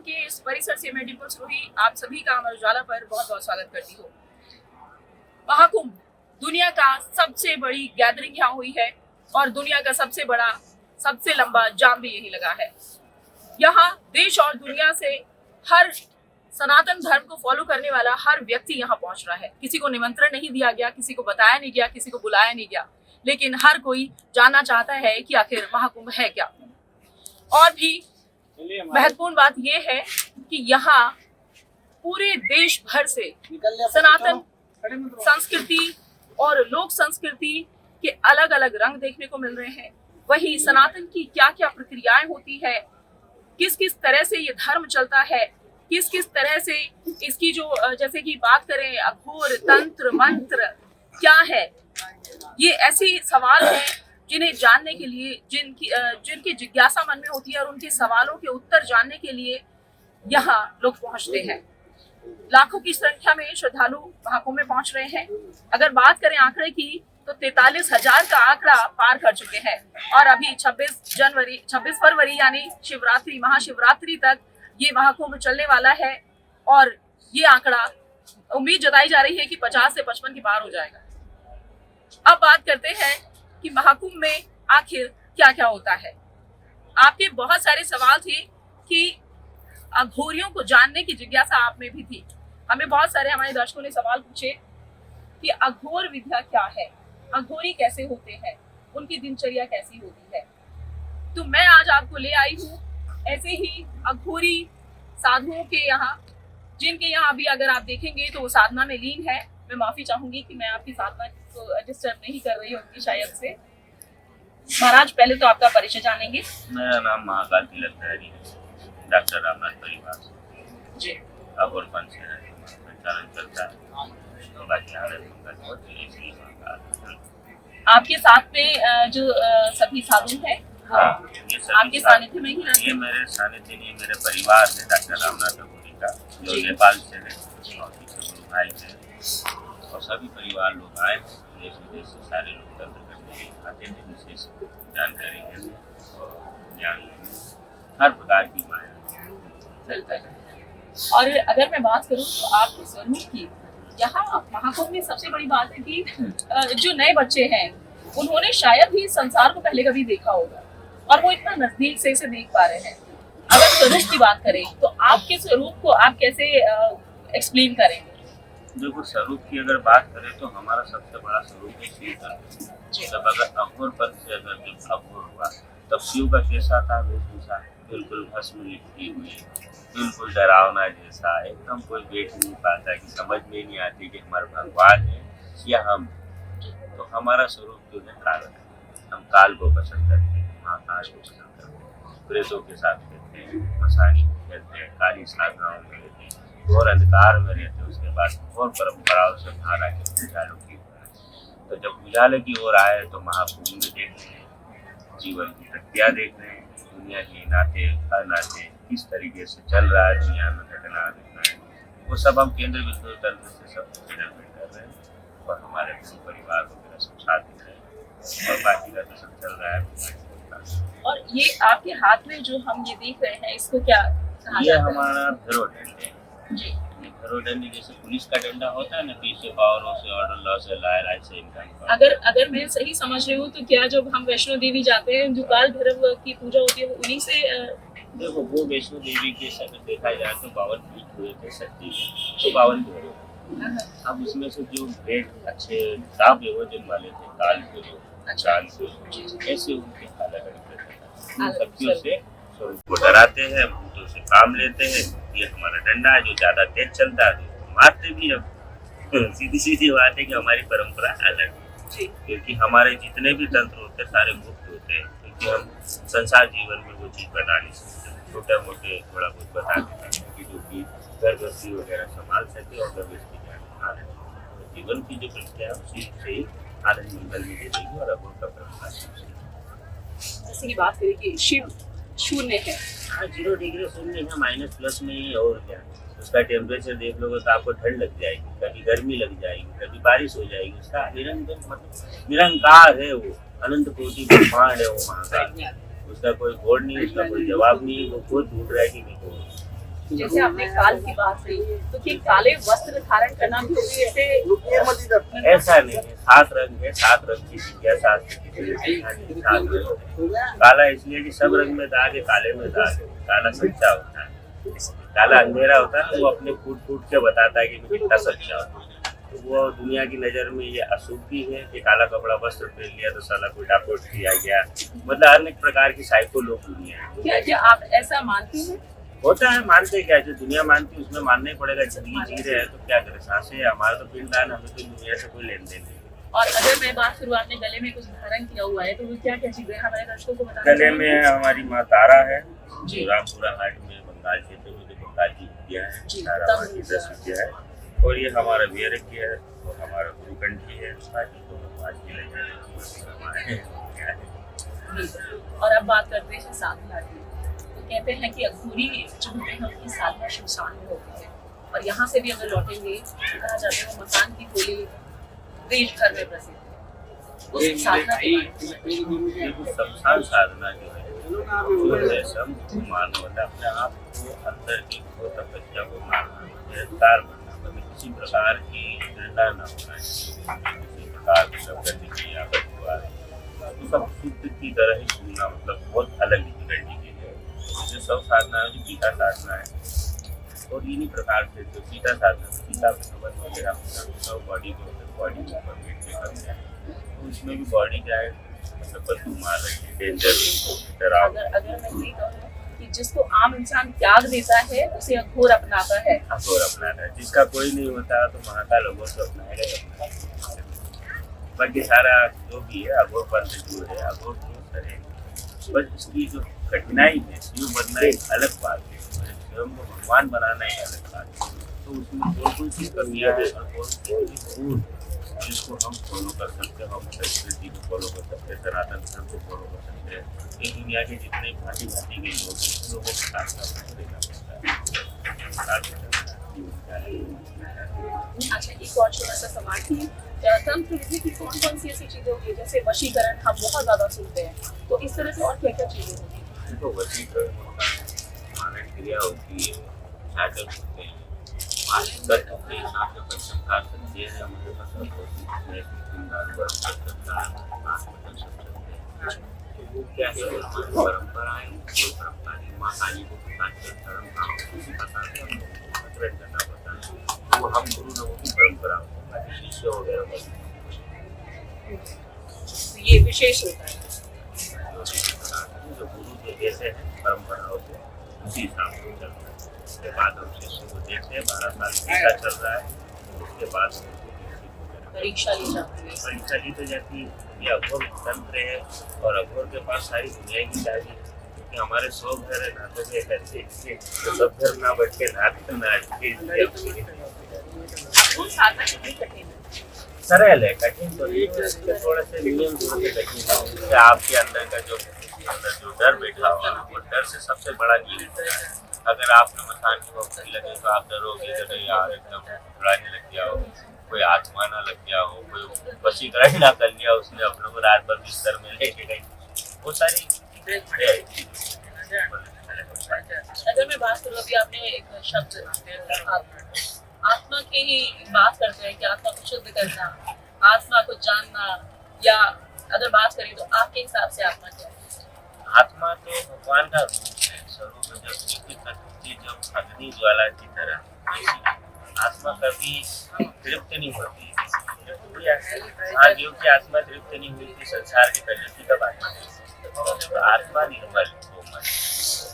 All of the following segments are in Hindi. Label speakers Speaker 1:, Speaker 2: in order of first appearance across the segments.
Speaker 1: के इस परिसर से मैं डिम्पल सिरोही आप सभी का अमर उजाला पर बहुत बहुत स्वागत करती हूँ। महाकुंभ दुनिया का सबसे बड़ी गैदरिंग यहाँ हुई है और दुनिया का सबसे बड़ा सबसे लंबा जाम भी यही लगा है। यहाँ देश और दुनिया से हर सनातन धर्म को फॉलो करने वाला हर व्यक्ति यहाँ पहुंच रहा है। किसी को निमंत्रण नहीं दिया गया, किसी को बताया नहीं गया, किसी को बुलाया नहीं गया, लेकिन हर कोई जानना चाहता है कि आखिर महाकुंभ है क्या। और भी महत्वपूर्ण बात यह है कि यहाँ पूरे देश भर से सनातन संस्कृति और लोक संस्कृति के अलग अलग रंग देखने को मिल रहे हैं। वही सनातन की क्या क्या प्रक्रियाएं होती है, किस किस तरह से ये धर्म चलता है, किस किस तरह से इसकी जो जैसे कि बात करें अघोर तंत्र मंत्र क्या है, ये ऐसे सवाल हैं जिन्हें जानने के लिए जिनकी जिज्ञासा मन में होती है और उनके सवालों के उत्तर जानने के लिए यहाँ लोग पहुँचते हैं। लाखों की संख्या में श्रद्धालु महाकुंभ में पहुंच रहे हैं। अगर बात करें आंकड़े की तो 43,000 का आंकड़ा पार कर चुके हैं और अभी 26 फरवरी यानी शिवरात्रि महाशिवरात्रि तक ये महाकुंभ चलने वाला है और ये आंकड़ा उम्मीद जताई जा रही है कि 50 से 55 के पार हो जाएगा। अब बात करते हैं कि महाकुंभ में आखिर क्या क्या होता है। आपके बहुत सारे सवाल थे कि अघोरियों को जानने की जिज्ञासा आप में भी थी। हमें बहुत सारे हमारे दर्शकों ने सवाल पूछे कि अघोर विद्या क्या है, अघोरी कैसे होते हैं, उनकी दिनचर्या कैसी होती है। तो मैं आज आपको ले आई हूँ ऐसे ही अघोरी साधुओं के यहाँ, जिनके यहाँ अभी अगर आप देखेंगे तो वो साधना में लीन है। मैं माफी चाहूंगी कि मैं आपकी साधना को डिस्टर्ब नहीं कर रही होंगी शायद से। महाराज पहले तो आपका परिचय जानेंगे।
Speaker 2: मेरा नाम महाकाल तिलक है, डॉक्टर रामनाथ परिवार
Speaker 1: जी
Speaker 2: अघोर पंथ से संचालन चलता है।
Speaker 1: आपके साथ में जो सभी साधु हैं आपके सानिध्य में ही रहते हैं?
Speaker 2: ये मेरे सानिध्य नहीं, मेरे परिवार है डॉक्टर रामनाथ अघोरी का, जो नेपाल से है और पीछे गुरु भाई है और सभी परिवार लोग आए देश विदेश से सारे लोग तंत्र करने आते हैं, विशेष जानकारी है और ज्ञान हर प्रकार की माया चलता है।
Speaker 1: और अगर मैं बात करूं तो आपके स्वरूप की यहाँ महाकुंभ में सबसे बड़ी बात है कि जो नए बच्चे हैं उन्होंने शायद ही संसार को पहले कभी देखा होगा और वो इतना नजदीक से इसे देख पा रहे हैं। अगर स्वरूप की बात करें तो आपके स्वरूप को आप कैसे एक्सप्लेन करेंगे?
Speaker 2: देखो, स्वरूप की अगर बात करें तो हमारा सबसे बड़ा स्वरूप है शिव का। जब अगर अघोर पद से अगर जब अघोर हुआ तब शिव का कैसा था वेशभूषा, बिल्कुल भस्म लिपटी हुई, बिल्कुल डरावना जैसा, एकदम कोई बैठ नहीं पाता कि समझ में नहीं आती कि हमारे भगवान है या हम। तो हमारा स्वरूप जो है काल है। हम काल को पसंद करते हैं, महाकाल को पसंद करते हैं, प्रेतों के साथ रहते हैं, मसानी खेलते हैं, काली साधनाओं में रहते हैं, घोर अंधकार में रहते हैं। उसके बाद घोर परंपराओं से धारा के उजालों की ओर है। तो जब उजाले की ओर आए तो महाकुंभ में देख रहे हैं, जीवन की प्रक्रिया देख रहे हैं, दुनिया के नाते हर नाते किस तरीके से चल रहा है, दुनिया में घटना घटना है, वो सब हम केंद्र बिंदु तंत्र से सब डेवलपमेंट कर रहे हैं और हमारे परिवार वगैरह सब साथ में है और बाकी का तो सब चल रहा है।
Speaker 1: और ये आपके हाथ में जो हम ये देख रहे हैं इसको क्या कहा
Speaker 2: ये
Speaker 1: जाता है?
Speaker 2: हमारा धरोदंड है
Speaker 1: जी।
Speaker 2: धरोदंड जैसे पुलिस का डंडा होता है ना, पीछे पावरों से ऑर्डर लॉ से लाए से इनका।
Speaker 1: अगर मैं सही समझ रही हूँ तो क्या जब हम वैष्णो देवी जाते हैं जो काल भैरव की पूजा होती है वो उन्हीं से
Speaker 2: देखो, वो वैष्णो देवी के अगर देखा जाए तो 52 पीठ हुए थे सच्ची तो 52 घोड़े। अब उसमें से जो ग्रेट अच्छे साफ योजन वाले थे, काल के जो चाल के ऐसे उनके अलग अलग शक्तियों से उनको डराते हैं, भूतों से काम लेते हैं। ये हमारा डंडा है जो ज्यादा तेज चलता है, मारते भी। अब सीधी बात है कि हमारी परंपरा अलग है, क्योंकि हमारे जितने भी तंत्र होते हैं सारे गुप्त होते हैं, क्योंकि हम संसार जीवन में वो चीज बता नहीं सकते। छोटे मोटे थोड़ा बहुत बता देते हैं कि जो कि गर्भवती वगैरह संभाल सके और गर्भवती आनंद जीवन की जो प्रक्रिया है उसी से ही आनंद मंगल में देगी और अघोर का परंपरा।
Speaker 1: जैसे की बात करें कि शिव शून्य है,
Speaker 2: हाँ 0 डिग्री शून्य है, माइनस प्लस में ही। और क्या, उसका टेम्परेचर देख लोगे तो आपको ठंड लग जाएगी, कभी गर्मी लग जाएगी, कभी बारिश हो जाएगी। उसका निरंतर मतलब निरंकार है, वो अनंत कोटि ब्रह्मांड है वो महाकाल। उसका कोई होड़ नहीं, उसका कोई जवाब नहीं, वो खुद ढूंढ रहा है कि मेरे को
Speaker 1: जैसे आपने काल की बात कही, तो कि काले वस्त्र धारण करना भी ऐसे
Speaker 2: ऐसा नहीं है, 7 रंग है, 7 रंग की विद्या, 7 रंग है। काला इसलिए कि सब रंग में दाग है, काले में दाग है। काला सच्चा होता है, काला अंधेरा होता है, तो वो अपने फूट फूट के बताता है कि मैं कितना सच्चा हूँ। तो वो दुनिया की नजर में ये अशुभ भी है कि काला कपड़ा वस्त्र पहन लिया तो साला कोई डापोट किया गया, मतलब अनेक प्रकार की साइको लोग दुनिया है।
Speaker 1: क्या आप ऐसा मानती हैं?
Speaker 2: होता है, मानते क्या, जो दुनिया मानती है उसमें मानना ही पड़ेगा। जिंदगी जी रहे हैं तो क्या करें, सांसें है, हमारा तो पिंडदान, हमें तो दुनिया से कोई लेन देन नहीं।
Speaker 1: और अगर मैं बात करूँ, आपने गले में कुछ धारण किया हुआ है, तो वो क्या क्या चीजें हमारे दर्शकों को बताना
Speaker 2: गले में हमारी माँ तारा है, जो रामपुरा हाट में बंगाल क्षेत्र में जो बंगाल की विद्या है, तारा माँ की 10 विद्या है। और ये हमारा वैराग्य है और हमारा गुरुकंठी है, बाकी तो आज की
Speaker 1: और अब बात करते हैं साधना की। तो कहते हैं कि अघोरी जो होते हैं उनकी साधना शमशान में होती है, और यहाँ से भी अगर लौटेंगे तो कहा जाता है वो मकान की खोली देश भर में प्रसिद्ध है। उस साधना के बारे में
Speaker 2: शमशान साधना जो है मानव अपने आप को अंदर की तपस्या को मानना, गिरफ्तार बनना, मतलब किसी प्रकार की घृणा न होना, किसी प्रकार की सब करने की आदत हुआ है, तो सब शुद्ध की तरह ही सुनना, मतलब बहुत अलग डिफिकल्टी की है। जो सब साधना है, जो गीता साधना है, और इन्हीं प्रकार से जो गीता साधना, गीता में संबंध वगैरह बॉडी को बॉडी के ऊपर बैठ के करते हैं, तो उसमें भी बॉडी क्या है, मतलब बदबू मार रही है, डेंजर डराव।
Speaker 1: अगर मैं ये कहूँ कि जिसको आम इंसान त्याग देता है उसे अघोर अपनाता है,
Speaker 2: अघोर अपनाता है, जिसका कोई नहीं होता तो महाकाल अघोर से अपनाएगा ही अपनाएगा। बाकी सारा जो भी है अघोर पर से दूर है, अघोर क्यों करें, बस इसकी जो कठिनाई है, शिव बनना एक अलग बात है, स्वयं को भगवान बनाना एक अलग बात है। तो उसमें कौन सी कमियाँ है और कौन सी गुण जिसको हम फॉलो कर सकते हैं, हम संस्कृति को फॉलो कर सकते हैं, सनातन धर्म को फॉलो कर सकते हैं। ये दुनिया के जितने भांति भांति के लोग हैं, उन लोगों को साथ देना पड़ता
Speaker 1: है। अच्छा, एक और छोटा सा सवाल कि तंत्र विधि की कौन कौन सी ऐसी चीजें होती है, जैसे वशीकरण हम बहुत ज्यादा सुनते हैं, तो इस तरह से और क्या क्या चीजें होती है?
Speaker 2: तो वशीकरण होता है, मानन क्रिया होती है, छाकर होते हैं, मानसिक होते हैं, आपके पंचम कार सकते हैं, हमारे पास वो क्या है, हमारी परंपराएं, जो परंपराएं माँ काली को धर्म सिखाते हैं, करना पड़ता है, वो हम गुरु लोगों की परंपरा शिष्य वगैरह
Speaker 1: ये विशेष होता है,
Speaker 2: जो गुरु जो जैसे हैं परंपराओं से उसी हिसाब से चल रहा है। उसके बाद हम शिष्य को देखते हैं, 12 साल परीक्षा चल रहा है, उसके बाद
Speaker 1: परीक्षा ली जाती है।
Speaker 2: परीक्षा ली तो जाती है। ये अघोर तंत्र है और अघोर के पास सारी दुनिया की चाबी, क्योंकि हमारे 100 घर है नाटों में करते, तो सब घर ना बैठ के नाटक सरल है, कठिन तो नहीं, थोड़े से नियम थोड़े से कठिन है। उससे आपके अंदर का जो डर बैठा हुआ, वो डर से सबसे बड़ा नियम होता है। अगर आपने मसान की भक्ति लगे तो आप डरोगे, अरे यार एकदम घबराने लग गया हो, कोई आत्मा ना लग गया हो, कोई वशीकरण ना कर लिया उसने अपने को रात भर बिस्तर में लेके गई, वो सारी
Speaker 1: अगर मैं बात करूँ, अभी आपने एक शब्द आत्मा की ही बात करते हैं कि आत्मा को शुद्ध करना, आत्मा को जानना, या अगर बात करें तो आपके हिसाब से आत्मा क्या है?
Speaker 2: आत्मा तो भगवान का रूप है, स्वरूप जब अग्नि ज्वाला की तरह आत्मा कभी तृप्त नहीं होती। हाँ, जीव की आत्मा तृप्त नहीं हुई थी, संसार के करने की कब आत्मा तो आत्मा निर्मल कोमल,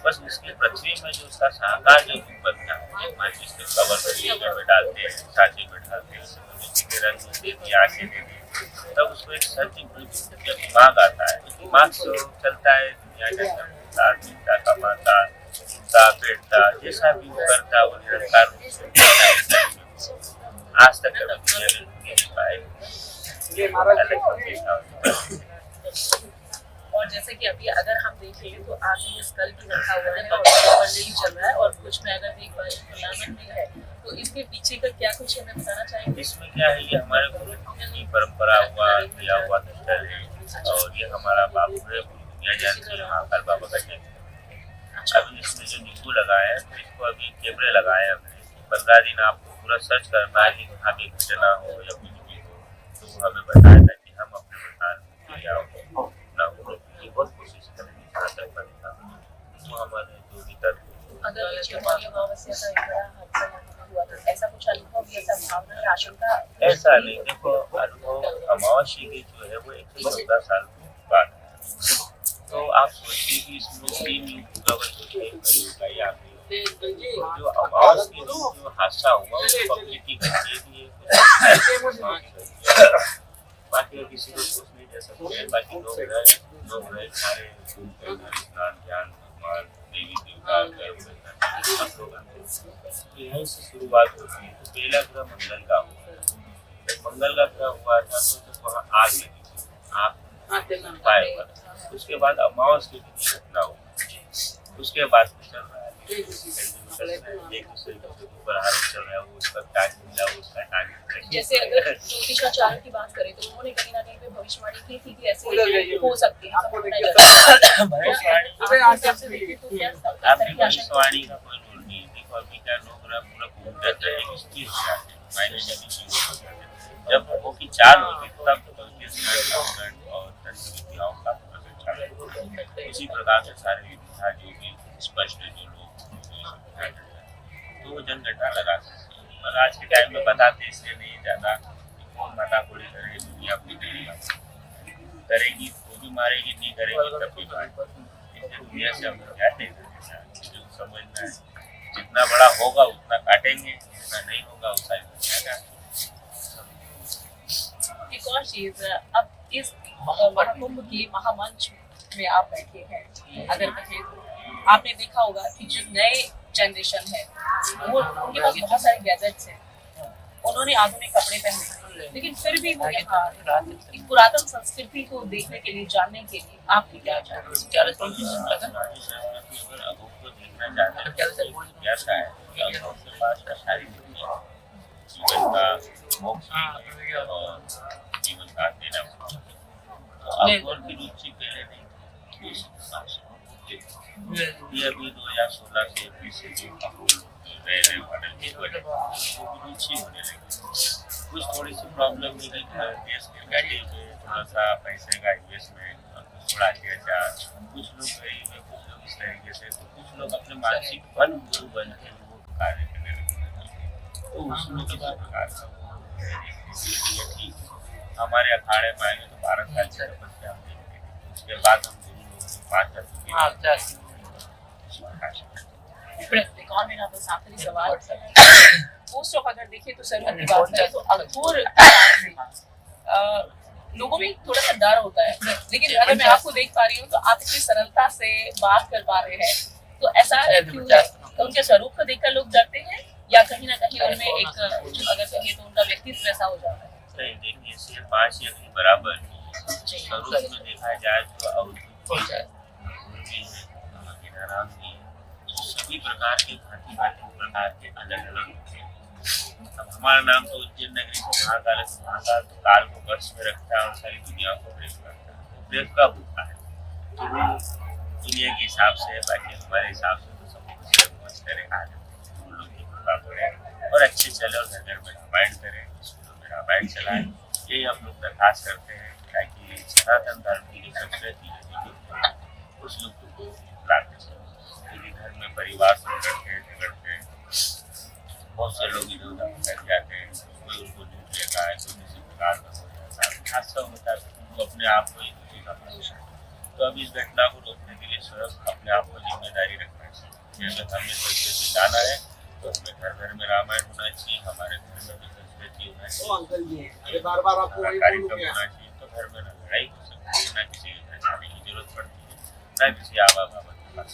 Speaker 2: बस उसकी पृथ्वी में जो उसका साकार जो रूप बनता है, जिसके कवर में डालते हैं, साँचे में डालते हैं, उसके रंग दे दिए, आँखें दे दी, तब उसको एक सत्य जब दिमाग आता है, दिमाग से चलता है, दुनिया के कमाता बैठता, जैसा भी वो करता वो निरंकार आज तक
Speaker 1: और जैसे कि अभी अगर हम देखें तो आगे इस कल की रखा हुआ है और नहीं चल रहा है, और कुछ में अगर देख टूर्नामेंट में है, तो इसके पीछे का क्या कुछ हमें बताना चाहेंगे?
Speaker 2: इसमें क्या है, ये हमारे गुरु की परंपरा हुआ दिया हुआ दस्तर है, और ये हमारा बाबू है, दुनिया जानती है महाकाल बाबा का। अभी इसमें जो खुशबू लगाया है, तो इसको अभी कैमरे लगाए हैं हमने। 15 दिन आपको पूरा सर्च करना है कि कहाँ भी घटना हो या कुछ भी हो, तो वो हमें बताया था कि हम अपने बता या अपना बहुत कोशिश करेंगे जहाँ तक बनता वो हमारे जो भी तत्व।
Speaker 1: अगर बीच में माघी अमावस्या का एक बड़ा हादसा यहाँ पे हुआ तो ऐसा कुछ अनुभव या संभावना या आशंका?
Speaker 2: ऐसा नहीं, देखो अनुभव अमावस्या की जो है वो 114 साल बाद है, तो आप सोचिए कि इसमें 3 युग पूरा होगा या जो अमावस्या जो हादसा हुआ वो पब्लिसिटी करके भी बाकी किसी को कुछ नहीं दे सकते। बाकी लोग रहे सारे स्नान ध्यान भगवान देवी देवता सब लोग आते हैं। यहीं से शुरुआत होती है। तो पहला ग्रह मंगल का हुआ, मंगल का ग्रह हुआ था तो वहाँ आग लगी थी, आग फायर हुआ था। उसके बाद अमावस्या की घटना हुई, उसके बाद चल रहा है एक दूसरे के ऊपर आरोप चल रहा है, वो उसका टाइम मिला उसका टाइम।
Speaker 1: जैसे अगर ज्योतिषाचार्य की बात करें तो उन्होंने कहीं ना कहीं पे भविष्यवाणी की थी कि ऐसे हो सकती है।
Speaker 2: भविष्यवाणी का कोई रोल नहीं है। देखो अभी का लोग पूरा घूम रहते हैं इसकी जब वो की चाल होगी तब और विद्याओं का इसी प्रकार से सारे विद्या जो भी स्पष्ट जो लोग तो वो जनगणना लगा सकते हैं। और आज के टाइम में बताते इसलिए नहीं ज़्यादा कौन मातापुरी करे, दुनिया अपनी करेगी वो भी मारेगी, नहीं करेगी तब भी मारेगी। इसलिए दुनिया से हम क्या जो समझना है जितना बड़ा होगा उतना काटेंगे, जितना नहीं होगा उतना क्या
Speaker 1: एक और चीज, अब इस महाकुंभ की महामंच में आप बैठे हैं, अगर कहें तो आपने देखा होगा कि जो नए जनरेशन है वो उनके पास बहुत सारे गैजेट्स हैं, उन्होंने आधुनिक कपड़े पहने, लेकिन फिर भी वो यहाँ पुरातन संस्कृति को देखने के लिए, जानने के लिए आपकी क्या
Speaker 2: जीवन का देना की रुचि पहले नहीं, ये अभी 2016 से 20 से जो नए मॉडल की रुचि होने लगी। कुछ थोड़ी सी प्रॉब्लम मिली देश के गाड़ी में, थोड़ा सा पैसे का इन्वेस्टमेंट और थोड़ा अत्याचार, कुछ लोग गरीब है, कुछ लोग इस तरीके से, तो कुछ लोग अपने मानसिक बल गुरु बन के वो कार्य करने लगे। तो उसमें किसी प्रकार का ठीक हमारे अखाड़े में आएंगे तो 12 साल की तपस्या हम देखते हैं, उसके बाद हम गुरु लोग 5
Speaker 1: सवाल मोस्ट ऑफ अगर देखें तो सरहद की बात करें तो अघोर लोगों में थोड़ा सा डर होता है, लेकिन अगर मैं आपको देख पा रही हूँ तो आप इतनी सरलता से बात कर पा रहे हैं, तो ऐसा क्यों है? तो उनके स्वरूप को देखकर लोग डरते हैं या कहीं ना कहीं उनमें एक अगर कहें तो उनका व्यक्तित्व ऐसा हो जाता है?
Speaker 2: नहीं, देखिए सिर्फ 5 या के बराबर स्वरूप में देखा जाए तो अवधूत है, सभी प्रकार के भांति प्रकार के अलग अलग होते हैं। अब हमारा नाम तो उज्जैन नगरी से महाकाल तो काल को वर्ष में रखता है और सारी दुनिया को प्रेम करता है, तो प्रेम कब होता है तो वो दुनिया के हिसाब से, बाकी हमारे हिसाब से तो सब कुछ करें और अच्छे चले और घर में रामायण करें, स्कूलों में रामायण चलाएं, यही हम लोग दरखास्त करते हैं ताकि सनातन धर्म की जो संस्कृति है उस लोग को लाते हैं। क्योंकि घर में परिवार से झगड़ते हैं, बहुत से लोग इधर उधर फैल जाते हैं, कोई उनको लूट लेता है, कोई किसी प्रकार का हो जाता है, हादसा होता है तो अपने आप को ही दुखी करना चाहिए। तो अब इस घटना को रोकने के लिए स्वयं अपने आप को जिम्मेदारी रखना चाहिए। अगर हमें संस्कृति जाना है तो हमें घर घर में रामायण होना चाहिए, हमारे घर में भी संस्कृति होना चाहिए, कार्यक्रम होना चाहिए, तो घर में लड़ाई हो सकती है, ना किसी के घर जाने की जरूरत पड़ती है, ना किसी आवा बाबा के पास,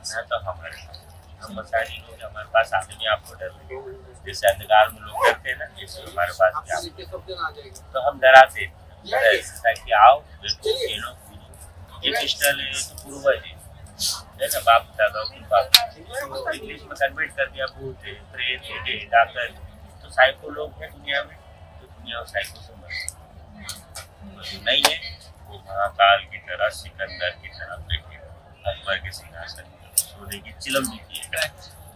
Speaker 2: ना तो हमारे पास हम मसाजी लोग हमारे पास आने में आपको डर लगे, जैसे अंधकार में लोग डरते हैं ना, जैसे हमारे पास तो हम डराते हैं ताकि आओ खेलो कूदो। एक पिस्टल है तो पूर्वज है ना, बाप दादा की बात इंग्लिश में कन्वर्ट कर दिया, भूत है, प्रेत है, डाकर, तो साइको लोग हैं दुनिया में, तो दुनिया और साइको से मत नहीं है वो महाकाल की तरह, सिकंदर की तरह, अकबर के सिंहासन सोने की चिलम भी किए।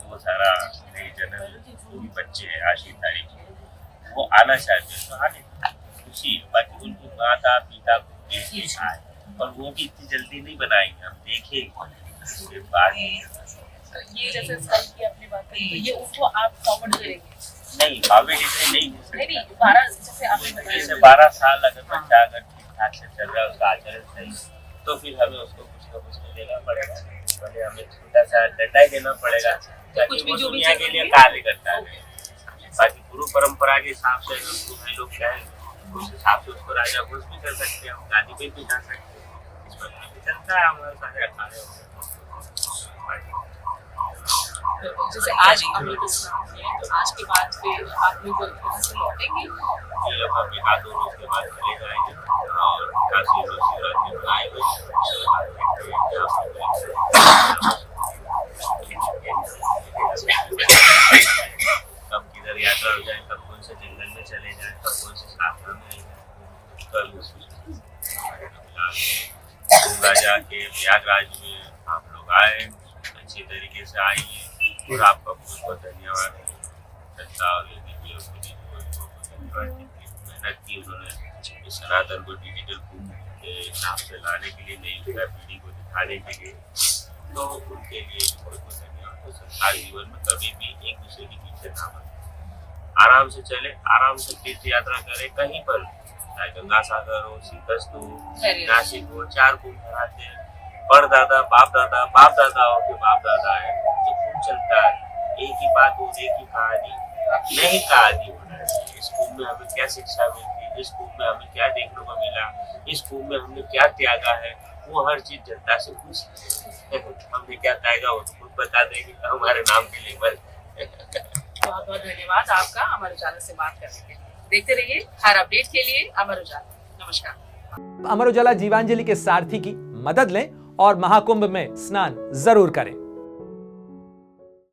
Speaker 2: वो सारा नई जनरल बच्चे हैं आज की तारीख में, वो आना चाहते हैं तो आने खुशी। बाकी उनके माता पिता को देख के आए, और वो भी इतनी जल्दी नहीं बनाएंगे, हम देखेंगे उसके बाद।
Speaker 1: ये जैसे स्कल की अपनी बात करी, तो ये उसको आप फॉरवर्ड करेंगे?
Speaker 2: नहीं, फॉरवर्ड इसमें नहीं हो सकता।
Speaker 1: नहीं 12 जैसे आपने बताया,
Speaker 2: जैसे 12 साल अगर बच्चा अगर ठीक ठाक से चल रहा है, उसका आचरण सही, तो फिर हमें उसको कुछ न कुछ तो देना पड़ेगा। पहले हमें छोटा सा डंडा ही देना पड़ेगा, ताकि वो दुनिया के लिए कार्य करता है। बाकी गुरु परंपरा के हिसाब से हम लोग क्या है, उस हिसाब से उसको राजा घोष भी कर सकते हैं, गादी पे भी जा सकते हैं। इस पर भी चलता है हमारे सारे अखाड़े।
Speaker 1: जैसे आज अमृत स्नान है, तो आज के बाद फिर आप लोग यहाँ से लौटेंगे?
Speaker 2: ये लोग हम 1-2 रोज के बाद चले जाएंगे, और काशी रोज शिवरात्रि मनाएंगे। कब किधर यात्रा हो जाए, कब कौन से जंगल में चले जाए, कब कौन से साधना में रह जाए, कल गंगा जाके प्रयागराज में आप लोग आए, अच्छी तरीके से आएंगे। और आपका बहुत बहुत धन्यवाद। मेहनत की उन्होंने इस सनातन को डिजिटल के हिसाब से लाने के लिए, नई युवा पीढ़ी को दिखाने के लिए, तो उनके लिए बहुत बहुत धन्यवाद। तो संसार जीवन में कभी भी एक दूसरे के पीछे ना बने, आराम से चले, आराम से तीर्थ यात्रा करे, कहीं पर चाहे गंगा सागर हो, सीतस्त हो, नासिक हो, 4 कुंभ कराते हैं। परदादा बाप दादाओं के बाप दादा है, तो कुंभ चलता है। एक ही बात हो, एक ही कहानी, नहीं कहानी होना है। इस कुंभ में हमें क्या शिक्षा मिलती है, इस कुंभ में हमें क्या देखने को मिला, इस कुंभ में हमने क्या त्यागा है, वो हर चीज जनता से पूछ। हमने क्या त्यागा वो खुद बता देंगे, हमारे नाम के लिए बस।
Speaker 1: बहुत बहुत धन्यवाद आपका अमर उजाला से बात करने के लिए। देखते रहिए हर अपडेट के लिए अमर उजाला। नमस्कार।
Speaker 3: अमर उजाला जीवांजलि के सारथी की मदद लें और महाकुंभ में स्नान जरूर करें।